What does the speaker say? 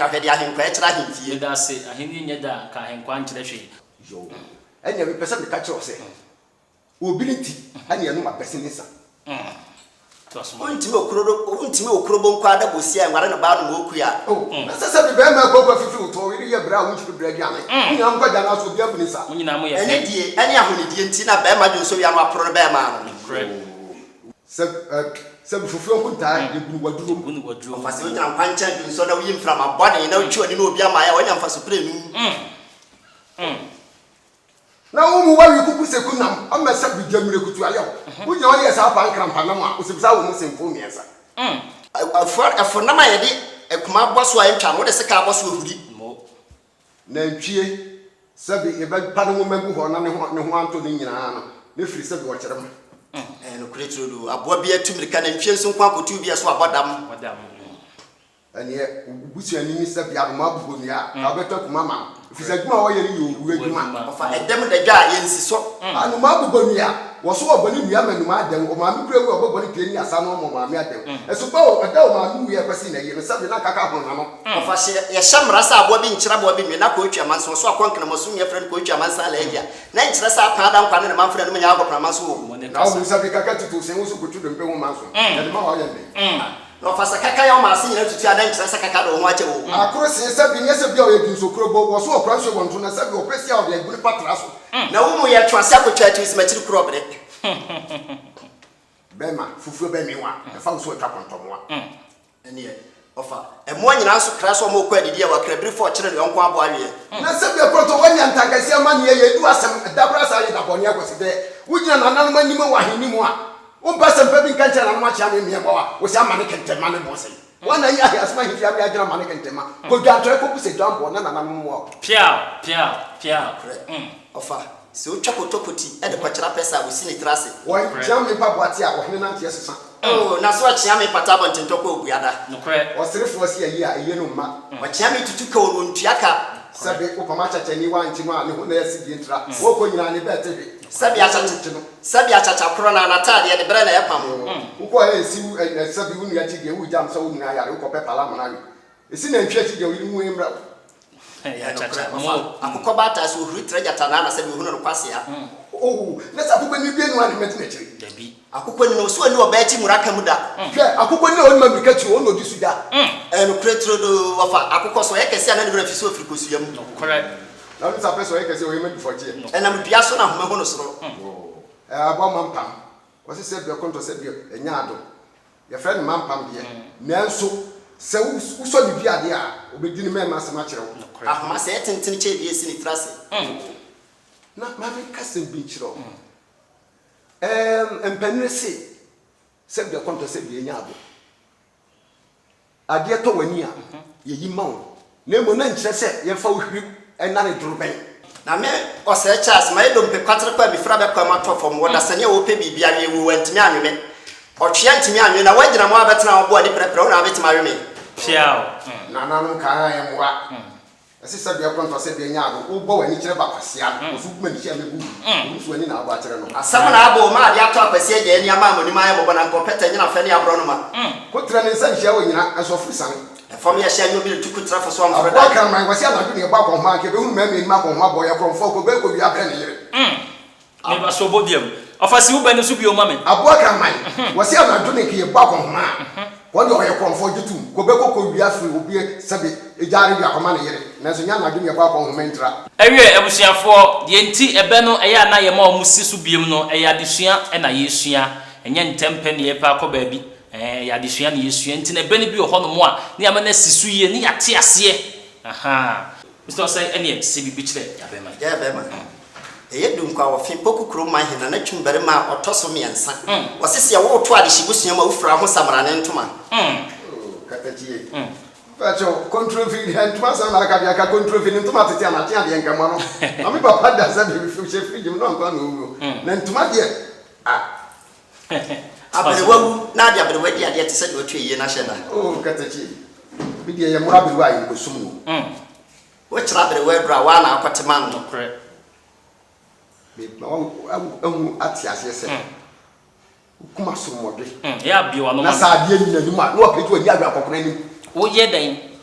ka hwede ahenkwa e kira ahemfie da se aheni nya da ka ahenkwa nkire hwe yo enya me pesa me ka kire ose obility ani enu ma pesinisa untime okrobo nkwa da bosia nware na ba no moku ya na sasa bi be ma ko fifi uto wi ye bra wunchi bra di ane nya nkwa ja na so bia bunisa munyina mo ye ene die ene ahonidie nti na be ma dun so ya no apro no be ma no sɛ fufuo kunta ye bunu waduro ɔfase wonya nkwankyɛ dun so na woyi mframa bɔne na wotwi oni na obi ama ya wonya mfa so pre nu na wo mu wawi kuku se kunam amma sɛ bi jamire kutu ayo wonya wo ye sa pa nkrampa na ma osibisa wo mu semfo miɛnsa afo na ma ye de ekuma bɔ so ayentwa no de sika bɔ so ohuri na ntwie sɛ bi e ba pa no magu ho na ne ho anto ne nyina no ne firi sɛ bi wo kyerem no kuretro do aboa bia tumirika na ntwie nso kwa kotu bia so abodam ane busuani ni sɛ bia ma bugomia ka beto kuma ma fisa dwuma wo ye ni yowu adwuma ofa edem da dwa ye nsi so anu ma bugomia wo so obani nua manum adem o ma mi kura wu oboboni pie ni asa no mo ma mi adem eso ba o da o ma nu ye kwasi na ye no sɛ bi na kaka ho na no ofa ye shamra sa aboa bi nkyira aboa bi na ko otwa manso so akonkena maso nya frɛ ko otwa mansa la edia na nkyira sa pa da nkwa ne ma frɛ no nya agopra manso wo na wo sɛ bi kaka tutu se wo so kutu do mpe wo manso ya de ma ho ye ne no fasa kaka ya o ma se nyina tutu ada nkyira sa kaka do ho ache wo akoro se sɛ bi nyɛ sɛ bi o ye dun so krobo wo so okra so wonto na sɛ bi o pesi a o de aguni patra so na wo mu ye twase akotwa atu isi machiri krobre bema fufuo be mi wa e fa so twa kontomoa ene ye ofa emo nyina so kra so mo ko adidi ya wa kra biri fo kire ne yonko abo awie na sɛ bi akoto wanya ntagasi ama ne ye du asɛm dabra sa ye da bɔne akosi de wugina nanan ma nimo wa heni mu a o ba sɛ pa bi nka kyerɛ na ma kyerɛ me miɛ bɔ a wo sɛ ama ne kentema ne bɔ sɛ wana ya ya asma hifia me agina ma ne kentema ko dwatre ko bu sɛ dwambo na nanan mu a pia ofa se o twakotokoti e de kwakyera pesa wo sini trase wo jam me pa boate a wo hene na tie sesa na so akyea me pata bontentoko obuada nokre o serefo si ayi a eye no ma akyea me tutu ka wo ntuaka sabe o pama chacha ni wa nti no a ne ho na yasi di ntra wo ko nyina ne bete bi sabi achacha kro na natade de bere na yepam wo ko e si sabi wo nua chige wo jam so wo nua yare wo ko pe pala mona esi na ntwa chige wo mu emra ya chacha mo akukọ bata so huri trejata na na sabi hunu no kwase ya na sa akukọ ni bienu ani meti na chiri dabi akukọ ni no so ani obaati muraka muda hwe akukọ ni oni mamrika chi ono di suda no kretro do wafa akukọ so yekese ana ne bra fiso afriko su yam correct na no sa peso yekese o yema difoche na mdua so na homa ho no soro abo mampam wose se bi konto se bi enya ado ye friend mampam de nanso se wo so ni biade a obedi ni mema asema kire wo ahoma se tenten che bi esi ni trase na ma be kasem bi kire empanire se bi konto se bi enya ado ade to wani a ye yi ma wo na mo na nkire se ye fa wo hwi ena ne droben na me ose Charles ma edom pe kwatre kwa bi fra be kwa ma tofom wo da sane wo pe bibia we wo antimi anweme otwe antimi anwe na wagina mo abetena wo ade prepre wo na abetima anweme piao na nanu kan ya mwa asisa bia konto se bia nya ado wo bo wani kire ba kwasia wo su kuma ni kire mebu wo su wani na abo akire no asam na abo ma ade ato akwasi age ni ama mo ni ma ya mo na nkopeta nyina fa ni abro no ma ko tra ne san hia wo nyina aso frisan fam ya hia nyo bi tuku tra fo so am fo da kan man kwasi na du ne ba ko ma ke be hu ma me ni ma ko ma bo ya ko fo ko be ko wi abere ne yire me ba so bodiam afasi wo bani so bi o ma me abo kan man wasi na du ne ke ba ko ma wọ́n yọ konfo jitu ko be ko wi afri obi sabe ejare bi akoma ne yire na so nya na du ne ba ko homentra ewie ebusuafo de enti ebe no eya na ye ma o musi so biem no eya desua e na yesua enye ntempe ne ye pa ko ba bi ya desua ne yesua enti na ebe ne bi o hono mo a ne ya ma na sisu ye ne ya te ase aha Mr. Say ene se bi kire ya be ma eyedum kwa wofin poku kro man hena na twumbere ma otoso miensa wosese ya wo to ade hibusua ma ufra ho samara ne ntoma katatie pacho control feed ntoma sa na ka bia ka control feed ntoma tete na tia de nkama no na me papa da sa be fi chef fridge no nko na owo na ntoma de abrewawu na de abrewa di ade te se de otwe na hye na katatie bi de ye mura bi wa yi ko sumu wo kira abrewa dura wa na akotema no correct ati asese kuma somode ya biwa no na sa die ni na ma no apeju ani agba kokona ni wo ye dan